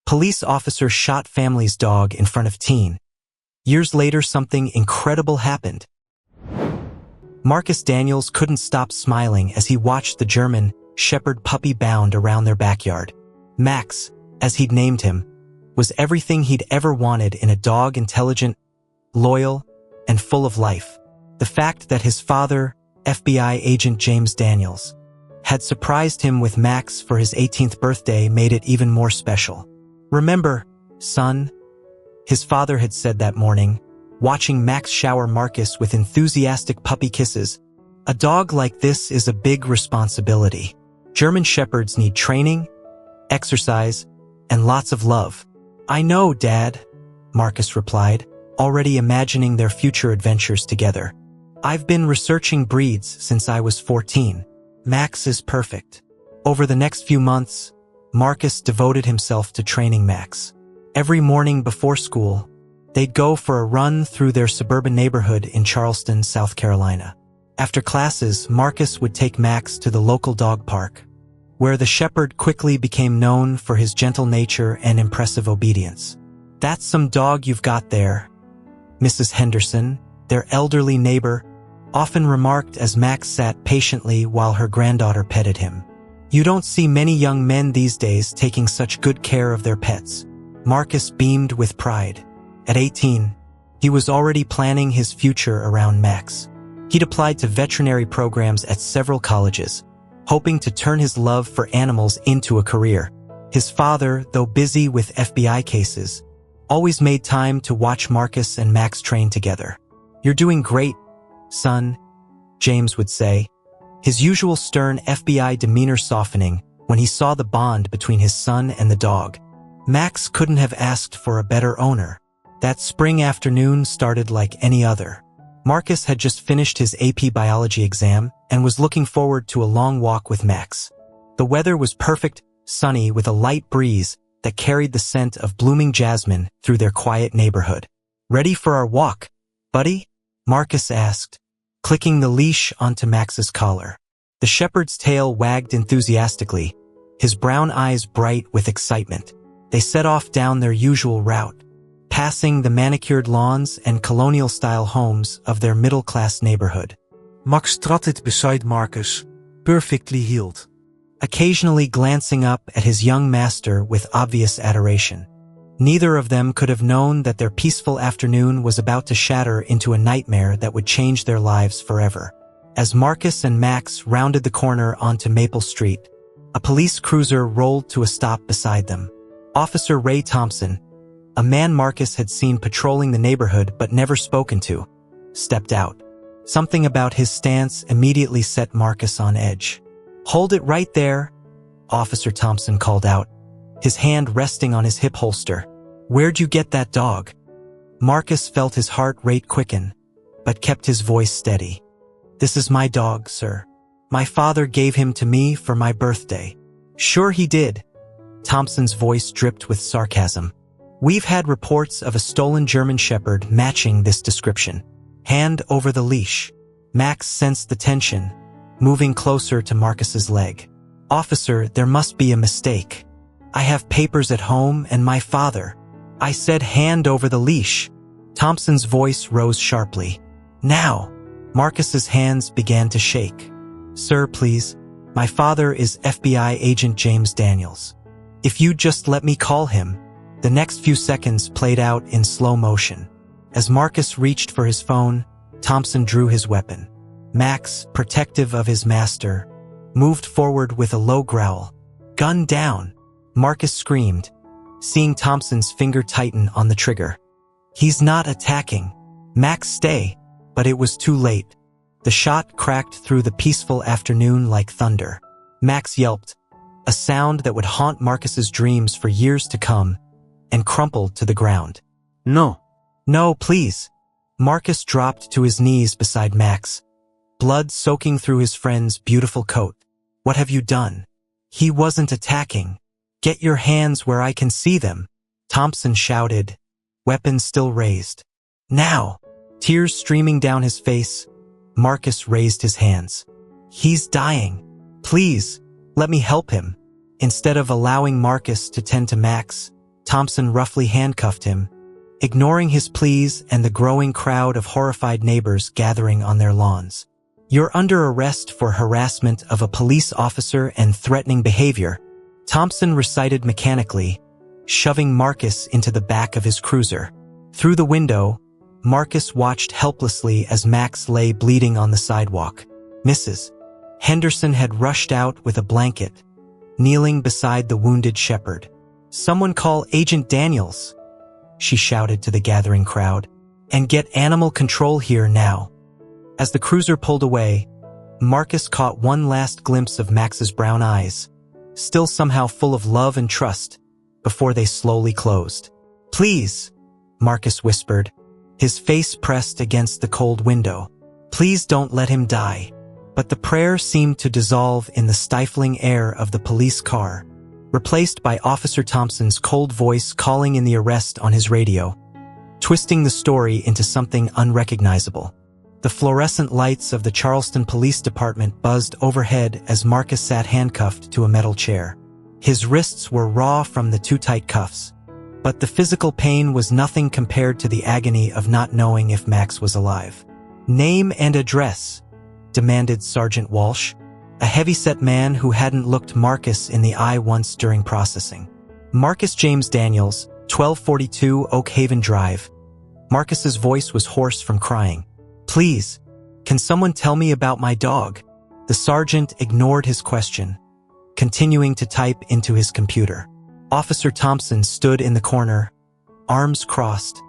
Police officer shot family's dog in front of teen. Years later, something incredible happened. Marcus Daniels couldn't stop smiling as he watched the German Shepherd puppy bound around their backyard. Max, as he'd named him, was everything he'd ever wanted in a dog: intelligent, loyal, and full of life. The fact that his father, FBI agent James Daniels, had surprised him with Max for his 18th birthday made it even more special. "Remember, son," his father had said that morning, watching Max shower Marcus with enthusiastic puppy kisses, "a dog like this is a big responsibility. German Shepherds need training, exercise, and lots of love." "I know, Dad," Marcus replied, already imagining their future adventures together. "I've been researching breeds since I was 14. Max is perfect." Over the next few months, Marcus devoted himself to training Max. Every morning before school, they'd go for a run through their suburban neighborhood in Charleston, South Carolina. After classes, Marcus would take Max to the local dog park, where the shepherd quickly became known for his gentle nature and impressive obedience. "That's some dog you've got there," Mrs. Henderson, their elderly neighbor, often remarked as Max sat patiently while her granddaughter petted him. "You don't see many young men these days taking such good care of their pets." Marcus beamed with pride. At 18, he was already planning his future around Max. He'd applied to veterinary programs at several colleges, hoping to turn his love for animals into a career. His father, though busy with FBI cases, always made time to watch Marcus and Max train together. "You're doing great, son," James would say, his usual stern FBI demeanor softening when he saw the bond between his son and the dog. Max couldn't have asked for a better owner. That spring afternoon started like any other. Marcus had just finished his AP biology exam and was looking forward to a long walk with Max. The weather was perfect, sunny with a light breeze that carried the scent of blooming jasmine through their quiet neighborhood. "Ready for our walk, buddy?" Marcus asked, clicking the leash onto Max's collar. The shepherd's tail wagged enthusiastically, his brown eyes bright with excitement. They set off down their usual route, passing the manicured lawns and colonial-style homes of their middle-class neighborhood. Max trotted beside Marcus, perfectly heeled, occasionally glancing up at his young master with obvious adoration. Neither of them could have known that their peaceful afternoon was about to shatter into a nightmare that would change their lives forever. As Marcus and Max rounded the corner onto Maple Street, a police cruiser rolled to a stop beside them. Officer Ray Thompson, a man Marcus had seen patrolling the neighborhood but never spoken to, stepped out. Something about his stance immediately set Marcus on edge. "Hold it right there," Officer Thompson called out, his hand resting on his hip holster. "Where'd you get that dog?" Marcus felt his heart rate quicken, but kept his voice steady. "This is my dog, sir. My father gave him to me for my birthday." "Sure he did." Thompson's voice dripped with sarcasm. "We've had reports of a stolen German Shepherd matching this description. Hand over the leash." Max sensed the tension, moving closer to Marcus's leg. "Officer, there must be a mistake. I have papers at home and my father." "I said hand over the leash." Thompson's voice rose sharply. "Now." Marcus's hands began to shake. "Sir, please. My father is FBI agent James Daniels. If you'd just let me call him." The next few seconds played out in slow motion. As Marcus reached for his phone, Thompson drew his weapon. Max, protective of his master, moved forward with a low growl. "Gun down!" Marcus screamed, seeing Thompson's finger tighten on the trigger. "He's not attacking." "Max, stay." But it was too late. The shot cracked through the peaceful afternoon like thunder. Max yelped, a sound that would haunt Marcus's dreams for years to come, and crumpled to the ground. "No." "No, please." Marcus dropped to his knees beside Max, blood soaking through his friend's beautiful coat. "What have you done?" "He wasn't attacking." "Get your hands where I can see them," Thompson shouted, weapon still raised. "Now!" Tears streaming down his face, Marcus raised his hands. "He's dying. Please, let me help him." Instead of allowing Marcus to tend to Max, Thompson roughly handcuffed him, ignoring his pleas and the growing crowd of horrified neighbors gathering on their lawns. "You're under arrest for harassment of a police officer and threatening behavior," Thompson recited mechanically, shoving Marcus into the back of his cruiser. Through the window, Marcus watched helplessly as Max lay bleeding on the sidewalk. Mrs. Henderson had rushed out with a blanket, kneeling beside the wounded shepherd. "Someone call Agent Daniels," she shouted to the gathering crowd, "and get animal control here now." As the cruiser pulled away, Marcus caught one last glimpse of Max's brown eyes, still somehow full of love and trust, before they slowly closed. "Please," Marcus whispered, his face pressed against the cold window. "Please don't let him die." But the prayer seemed to dissolve in the stifling air of the police car, replaced by Officer Thompson's cold voice calling in the arrest on his radio, twisting the story into something unrecognizable. The fluorescent lights of the Charleston Police Department buzzed overhead as Marcus sat handcuffed to a metal chair. His wrists were raw from the too tight cuffs, but the physical pain was nothing compared to the agony of not knowing if Max was alive. "Name and address," demanded Sergeant Walsh, a heavy-set man who hadn't looked Marcus in the eye once during processing. "Marcus James Daniels, 1242 Oak Haven Drive." Marcus's voice was hoarse from crying. "Please, can someone tell me about my dog?" The sergeant ignored his question, continuing to type into his computer. Officer Thompson stood in the corner, arms crossed,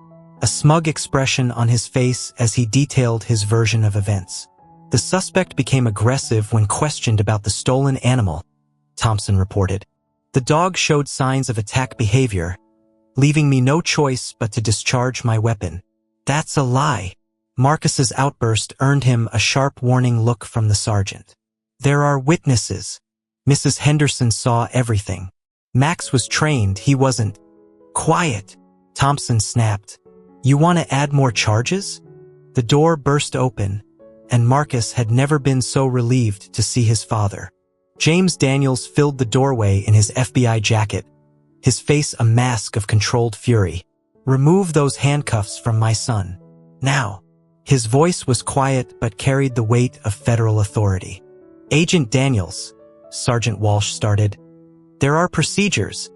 a smug expression on his face as he detailed his version of events. "The suspect became aggressive when questioned about the stolen animal," Thompson reported. "The dog showed signs of attack behavior, leaving me no choice but to discharge my weapon." "That's a lie." Marcus's outburst earned him a sharp warning look from the sergeant. "There are witnesses. Mrs. Henderson saw everything. Max was trained, he wasn't." "Quiet," Thompson snapped. "You want to add more charges?" The door burst open, and Marcus had never been so relieved to see his father. James Daniels filled the doorway in his FBI jacket, his face a mask of controlled fury. "Remove those handcuffs from my son. Now." His voice was quiet but carried the weight of federal authority. "Agent Daniels," Sergeant Walsh started, "there are procedures."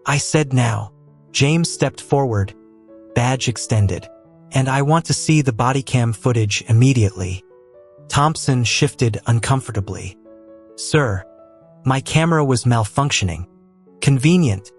"I said now." James stepped forward, badge extended. "And I want to see the body cam footage immediately." Thompson shifted uncomfortably. "Sir, my camera was malfunctioning." "Convenient,"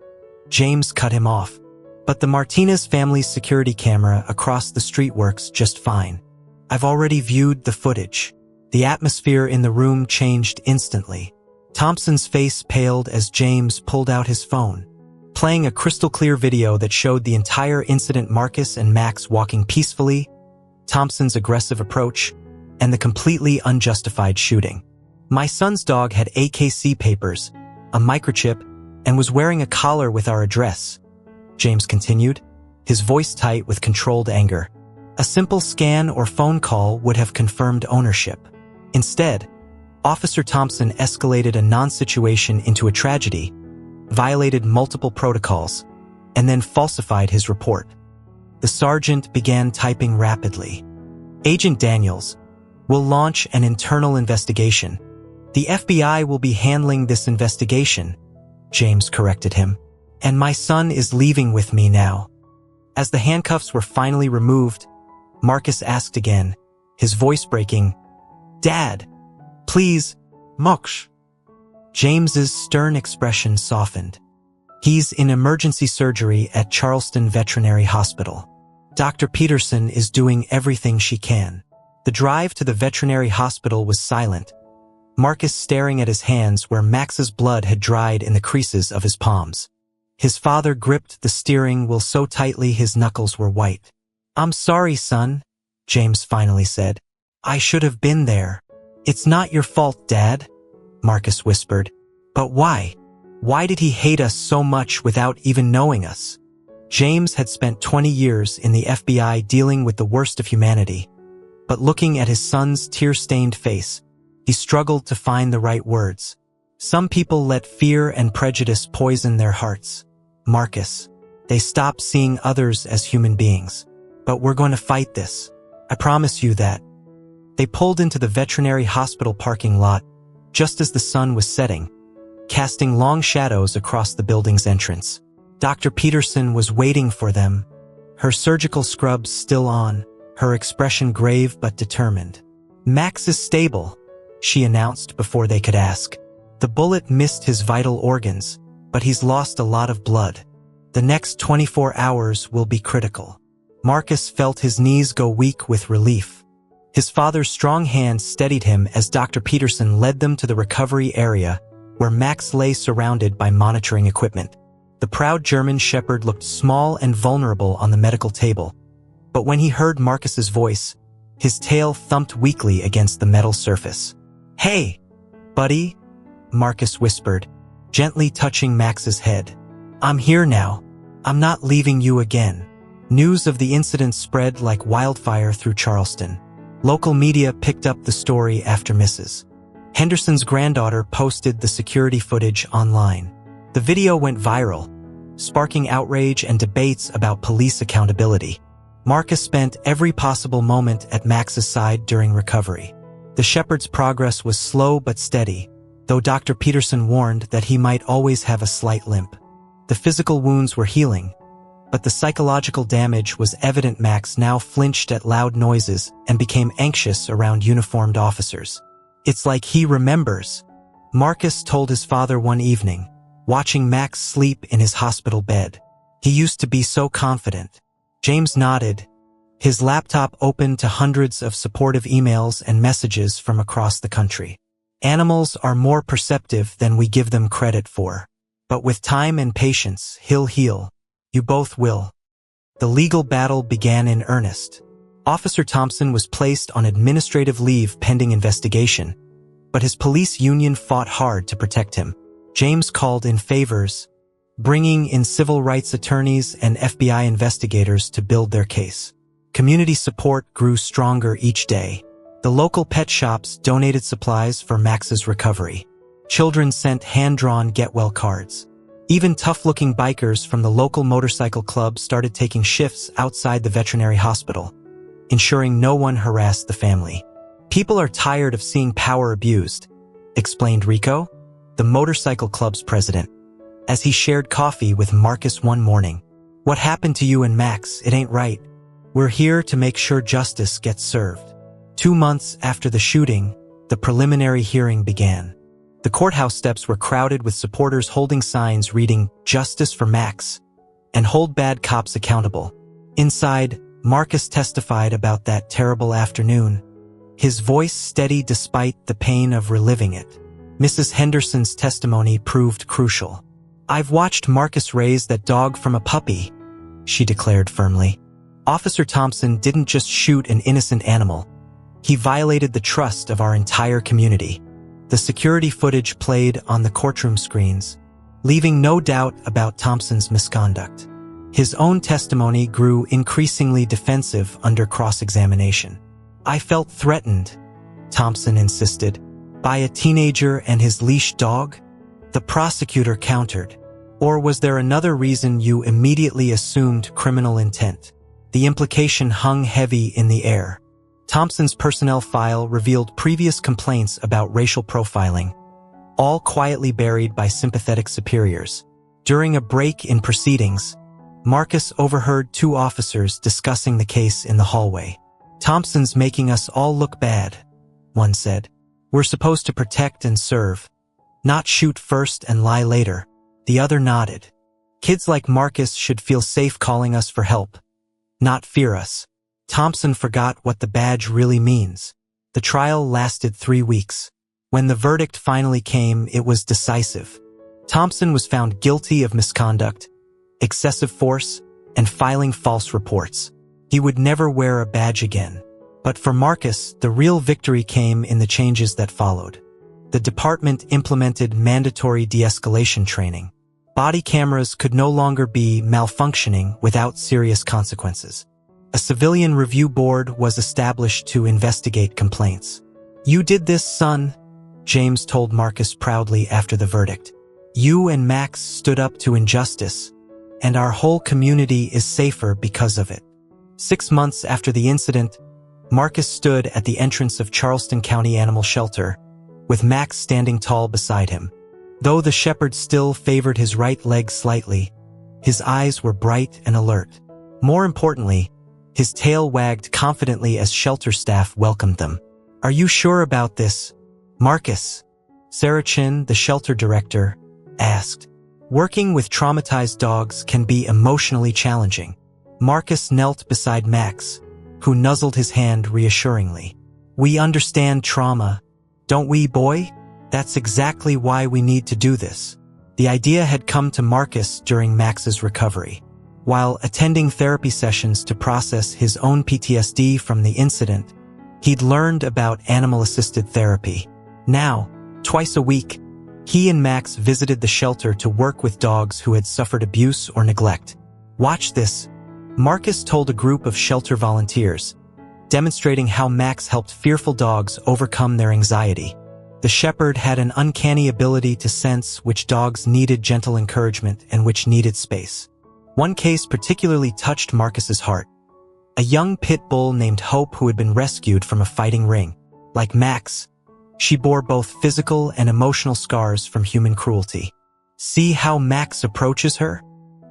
James cut him off. "But the Martinez family's security camera across the street works just fine. I've already viewed the footage." The atmosphere in the room changed instantly. Thompson's face paled as James pulled out his phone, playing a crystal-clear video that showed the entire incident: Marcus and Max walking peacefully, Thompson's aggressive approach, and the completely unjustified shooting. "My son's dog had AKC papers, a microchip, and was wearing a collar with our address," James continued, his voice tight with controlled anger. "A simple scan or phone call would have confirmed ownership. Instead, Officer Thompson escalated a non-situation into a tragedy, violated multiple protocols, and then falsified his report." The sergeant began typing rapidly. "Agent Daniels, we'll launch an internal investigation. The FBI will be handling this investigation," James corrected him. "And my son is leaving with me now." As the handcuffs were finally removed, Marcus asked again, his voice breaking, "Dad, please, Mox." James's stern expression softened. "He's in emergency surgery at Charleston Veterinary Hospital. Dr. Peterson is doing everything she can." The drive to the veterinary hospital was silent, Marcus staring at his hands where Max's blood had dried in the creases of his palms. His father gripped the steering wheel so tightly his knuckles were white. "I'm sorry, son," James finally said. "I should have been there." "It's not your fault, Dad," Marcus whispered. "But why? Why did he hate us so much without even knowing us?" James had spent 20 years in the FBI dealing with the worst of humanity, but looking at his son's tear-stained face, he struggled to find the right words. "Some people let fear and prejudice poison their hearts, Marcus." They stop seeing others as human beings. But we're going to fight this. I promise you that. They pulled into the veterinary hospital parking lot just as the sun was setting, casting long shadows across the building's entrance. Dr. Peterson was waiting for them, her surgical scrubs still on, her expression grave but determined. "Max is stable," she announced before they could ask. "The bullet missed his vital organs, but he's lost a lot of blood. The next 24 hours will be critical." Marcus felt his knees go weak with relief. His father's strong hand steadied him as Dr. Peterson led them to the recovery area, where Max lay surrounded by monitoring equipment. The proud German shepherd looked small and vulnerable on the medical table, but when he heard Marcus's voice, his tail thumped weakly against the metal surface. "Hey, buddy," Marcus whispered, gently touching Max's head. "I'm here now. I'm not leaving you again." News of the incident spread like wildfire through Charleston. Local media picked up the story after Mrs. Henderson's granddaughter posted the security footage online. The video went viral, sparking outrage and debates about police accountability. Marcus spent every possible moment at Max's side during recovery. The shepherd's progress was slow but steady, though Dr. Peterson warned that he might always have a slight limp. The physical wounds were healing, but the psychological damage was evident. Max now flinched at loud noises and became anxious around uniformed officers. "It's like he remembers," Marcus told his father one evening, watching Max sleep in his hospital bed. "He used to be so confident." James nodded, his laptop open to hundreds of supportive emails and messages from across the country. "Animals are more perceptive than we give them credit for. But with time and patience, he'll heal. You both will." The legal battle began in earnest. Officer Thompson was placed on administrative leave pending investigation, but his police union fought hard to protect him. James called in favors, bringing in civil rights attorneys and FBI investigators to build their case. Community support grew stronger each day. The local pet shops donated supplies for Max's recovery. Children sent hand-drawn get-well cards. Even tough-looking bikers from the local motorcycle club started taking shifts outside the veterinary hospital, ensuring no one harassed the family. "People are tired of seeing power abused," explained Rico, the motorcycle club's president, as he shared coffee with Marcus one morning. "What happened to you and Max? It ain't right. We're here to make sure justice gets served." 2 months after the shooting, the preliminary hearing began. The courthouse steps were crowded with supporters holding signs reading "Justice for Max" and "Hold bad cops accountable." Inside, Marcus testified about that terrible afternoon, his voice steady despite the pain of reliving it. Mrs. Henderson's testimony proved crucial. "I've watched Marcus raise that dog from a puppy," she declared firmly. "Officer Thompson didn't just shoot an innocent animal. He violated the trust of our entire community." The security footage played on the courtroom screens, leaving no doubt about Thompson's misconduct. His own testimony grew increasingly defensive under cross-examination. "I felt threatened," Thompson insisted, "by a teenager and his leash dog?" The prosecutor countered. "Or was there another reason you immediately assumed criminal intent?" The implication hung heavy in the air. Thompson's personnel file revealed previous complaints about racial profiling, all quietly buried by sympathetic superiors. During a break in proceedings, Marcus overheard 2 officers discussing the case in the hallway. "Thompson's making us all look bad," one said. "We're supposed to protect and serve, not shoot first and lie later." The other nodded. "Kids like Marcus should feel safe calling us for help, not fear us." Thompson forgot what the badge really means. The trial lasted 3 weeks. When the verdict finally came, it was decisive. Thompson was found guilty of misconduct, excessive force, and filing false reports. He would never wear a badge again. But for Marcus, the real victory came in the changes that followed. The department implemented mandatory de-escalation training. Body cameras could no longer be malfunctioning without serious consequences. A civilian review board was established to investigate complaints. "You did this, son," James told Marcus proudly after the verdict. "You and Max stood up to injustice, and our whole community is safer because of it. 6 months after the incident, Marcus stood at the entrance of Charleston County Animal Shelter, with Max standing tall beside him. Though the shepherd still favored his right leg slightly, his eyes were bright and alert. More importantly, his tail wagged confidently as shelter staff welcomed them. "Are you sure about this, Marcus?" Sarah Chin, the shelter director, asked. "Working with traumatized dogs can be emotionally challenging." Marcus knelt beside Max, who nuzzled his hand reassuringly. "We understand trauma, don't we, boy? That's exactly why we need to do this." The idea had come to Marcus during Max's recovery. While attending therapy sessions to process his own PTSD from the incident, he'd learned about animal-assisted therapy. Now, twice a week, he and Max visited the shelter to work with dogs who had suffered abuse or neglect. "Watch this," Marcus told a group of shelter volunteers, demonstrating how Max helped fearful dogs overcome their anxiety. The shepherd had an uncanny ability to sense which dogs needed gentle encouragement and which needed space. One case particularly touched Marcus's heart. A young pit bull named Hope who had been rescued from a fighting ring. Like Max, she bore both physical and emotional scars from human cruelty. "See how Max approaches her?"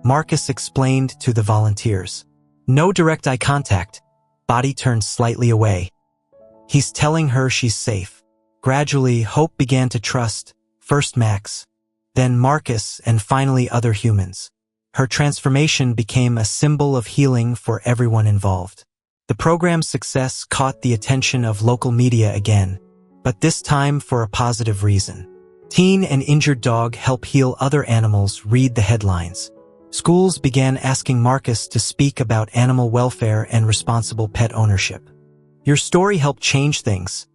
Marcus explained to the volunteers. "No direct eye contact, body turned slightly away. He's telling her she's safe." Gradually, Hope began to trust, first Max, then Marcus, and finally other humans. Her transformation became a symbol of healing for everyone involved. The program's success caught the attention of local media again, but this time for a positive reason. "Teen and injured dog help heal other animals," read the headlines. Schools began asking Marcus to speak about animal welfare and responsible pet ownership. "Your story helped change things,"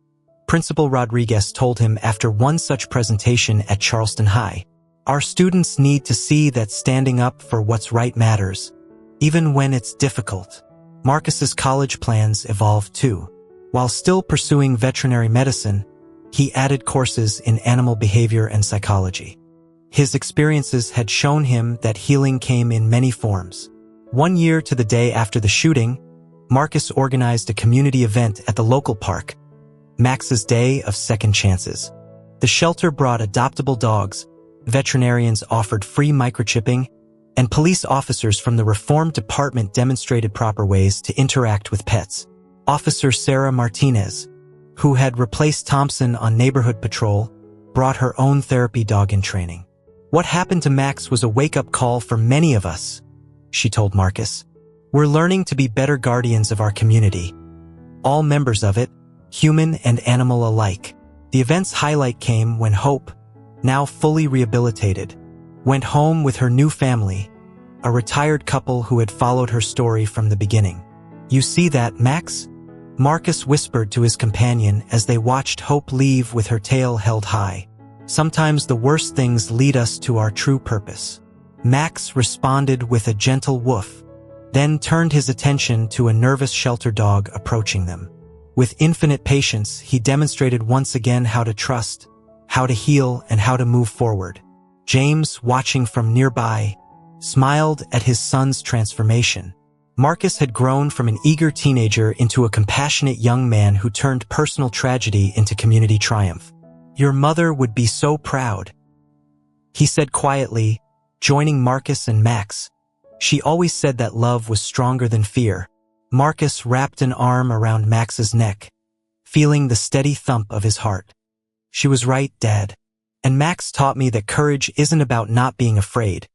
Principal Rodriguez told him after one such presentation at Charleston High. "Our students need to see that standing up for what's right matters, even when it's difficult." Marcus's college plans evolved too. While still pursuing veterinary medicine, he added courses in animal behavior and psychology. His experiences had shown him that healing came in many forms. 1 year to the day after the shooting, Marcus organized a community event at the local park, Max's Day of Second Chances. The shelter brought adoptable dogs, veterinarians offered free microchipping, and police officers from the Reform Department demonstrated proper ways to interact with pets. Officer Sarah Martinez, who had replaced Thompson on neighborhood patrol, brought her own therapy dog in training. "What happened to Max was a wake-up call for many of us," she told Marcus. "We're learning to be better guardians of our community. All members of it, human and animal alike." The event's highlight came when Hope, now fully rehabilitated, went home with her new family, a retired couple who had followed her story from the beginning. "You see that, Max?" Marcus whispered to his companion as they watched Hope leave with her tail held high. "Sometimes the worst things lead us to our true purpose." Max responded with a gentle woof, then turned his attention to a nervous shelter dog approaching them. With infinite patience, he demonstrated once again how to trust, how to heal, and how to move forward. James, watching from nearby, smiled at his son's transformation. Marcus had grown from an eager teenager into a compassionate young man who turned personal tragedy into community triumph. "Your mother would be so proud," he said quietly, joining Marcus and Max. "She always said that love was stronger than fear." Marcus wrapped an arm around Max's neck, feeling the steady thump of his heart. "She was right, Dad. And Max taught me that courage isn't about not being afraid.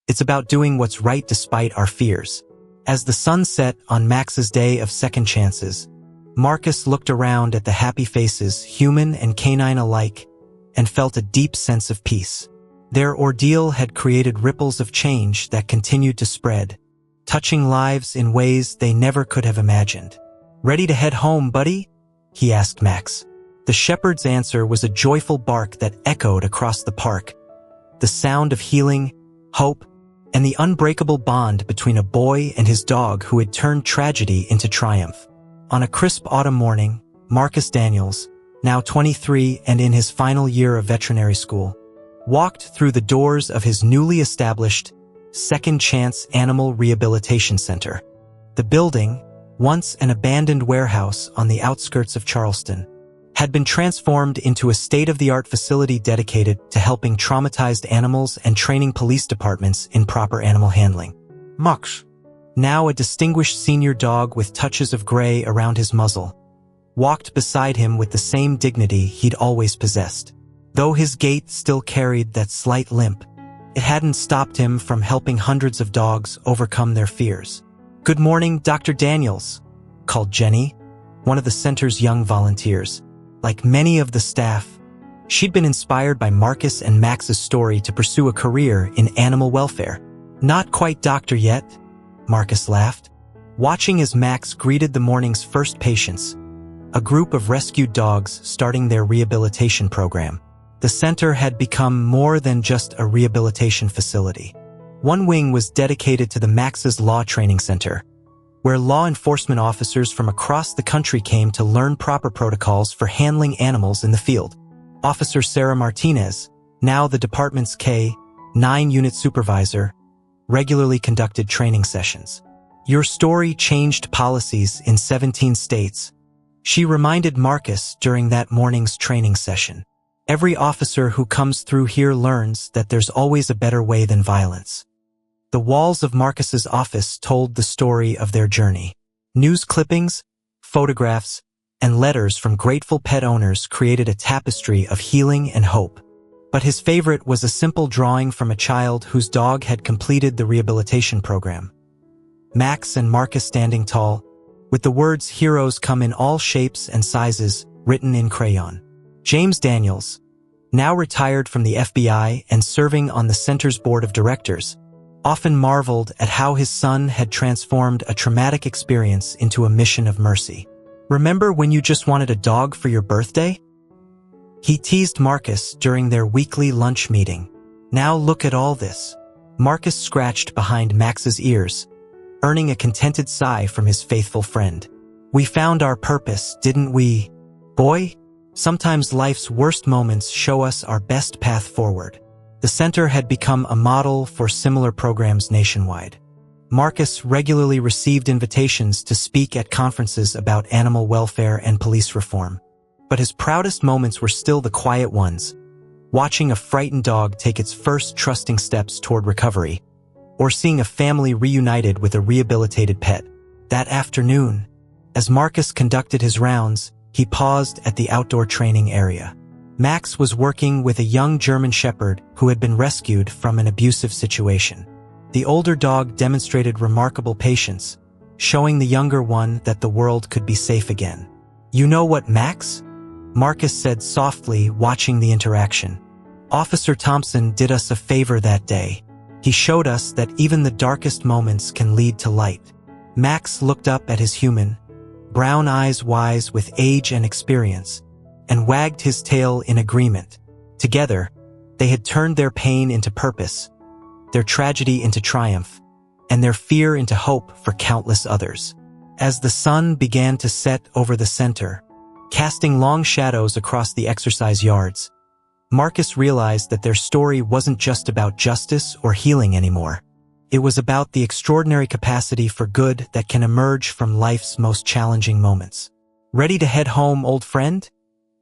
It's about doing what's right despite our fears." As the sun set on Max's Day of Second Chances, Marcus looked around at the happy faces, human and canine alike, and felt a deep sense of peace. Their ordeal had created ripples of change that continued to spread, touching lives in ways they never could have imagined. "Ready to head home, buddy?" he asked Max. The shepherd's answer was a joyful bark that echoed across the park, the sound of healing, hope, and the unbreakable bond between a boy and his dog who had turned tragedy into triumph. On a crisp autumn morning, Marcus Daniels, now 23 and in his final year of veterinary school, walked through the doors of his newly established Second Chance Animal Rehabilitation Center. The building, once an abandoned warehouse on the outskirts of Charleston, had been transformed into a state-of-the-art facility dedicated to helping traumatized animals and training police departments in proper animal handling. Max. Now a distinguished senior dog with touches of gray around his muzzle, walked beside him with the same dignity he'd always possessed. Though his gait still carried that slight limp, it hadn't stopped him from helping hundreds of dogs overcome their fears. "Good morning, Dr. Daniels," called Jenny, one of the center's young volunteers. Like many of the staff, she'd been inspired by Marcus and Max's story to pursue a career in animal welfare. "Not quite doctor yet," Marcus laughed, watching as Max greeted the morning's first patients, a group of rescued dogs starting their rehabilitation program. The center had become more than just a rehabilitation facility. One wing was dedicated to the Max's Law Training Center, where law enforcement officers from across the country came to learn proper protocols for handling animals in the field. Officer Sarah Martinez, now the department's K-9 unit supervisor, regularly conducted training sessions. "Your story changed policies in 17 states," she reminded Marcus during that morning's training session. "Every officer who comes through here learns that there's always a better way than violence." The walls of Marcus's office told the story of their journey. News clippings, photographs, and letters from grateful pet owners created a tapestry of healing and hope. But his favorite was a simple drawing from a child whose dog had completed the rehabilitation program. Max and Marcus standing tall, with the words "Heroes come in all shapes and sizes" written in crayon. James Daniels, now retired from the FBI and serving on the center's board of directors, often marveled at how his son had transformed a traumatic experience into a mission of mercy. "Remember when you just wanted a dog for your birthday?" he teased Marcus during their weekly lunch meeting. "Now look at all this." Marcus scratched behind Max's ears, earning a contented sigh from his faithful friend. "We found our purpose, didn't we, boy? Sometimes life's worst moments show us our best path forward." The center had become a model for similar programs nationwide. Marcus regularly received invitations to speak at conferences about animal welfare and police reform. But his proudest moments were still the quiet ones, watching a frightened dog take its first trusting steps toward recovery, or seeing a family reunited with a rehabilitated pet. That afternoon, as Marcus conducted his rounds, he paused at the outdoor training area. Max was working with a young German shepherd who had been rescued from an abusive situation. The older dog demonstrated remarkable patience, showing the younger one that the world could be safe again. "You know what, Max?" Marcus said softly, watching the interaction. "Officer Thompson did us a favor that day. He showed us that even the darkest moments can lead to light." Max looked up at his human, brown eyes wise with age and experience, and wagged his tail in agreement. Together, they had turned their pain into purpose, their tragedy into triumph, and their fear into hope for countless others. As the sun began to set over the center, casting long shadows across the exercise yards, Marcus realized that their story wasn't just about justice or healing anymore. It was about the extraordinary capacity for good that can emerge from life's most challenging moments. "Ready to head home, old friend?"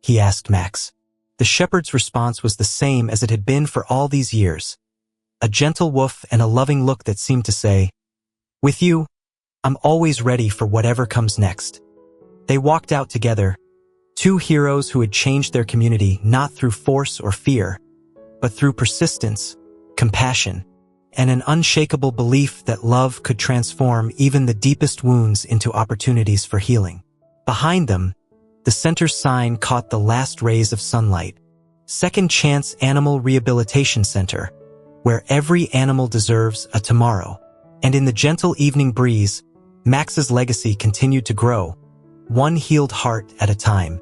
he asked Max. The shepherd's response was the same as it had been for all these years, a gentle woof and a loving look that seemed to say, "With you, I'm always ready for whatever comes next." They walked out together, two heroes who had changed their community not through force or fear, but through persistence, compassion, and an unshakable belief that love could transform even the deepest wounds into opportunities for healing. Behind them, the center's sign caught the last rays of sunlight. Second Chance Animal Rehabilitation Center, where every animal deserves a tomorrow. And in the gentle evening breeze, Max's legacy continued to grow, one healed heart at a time.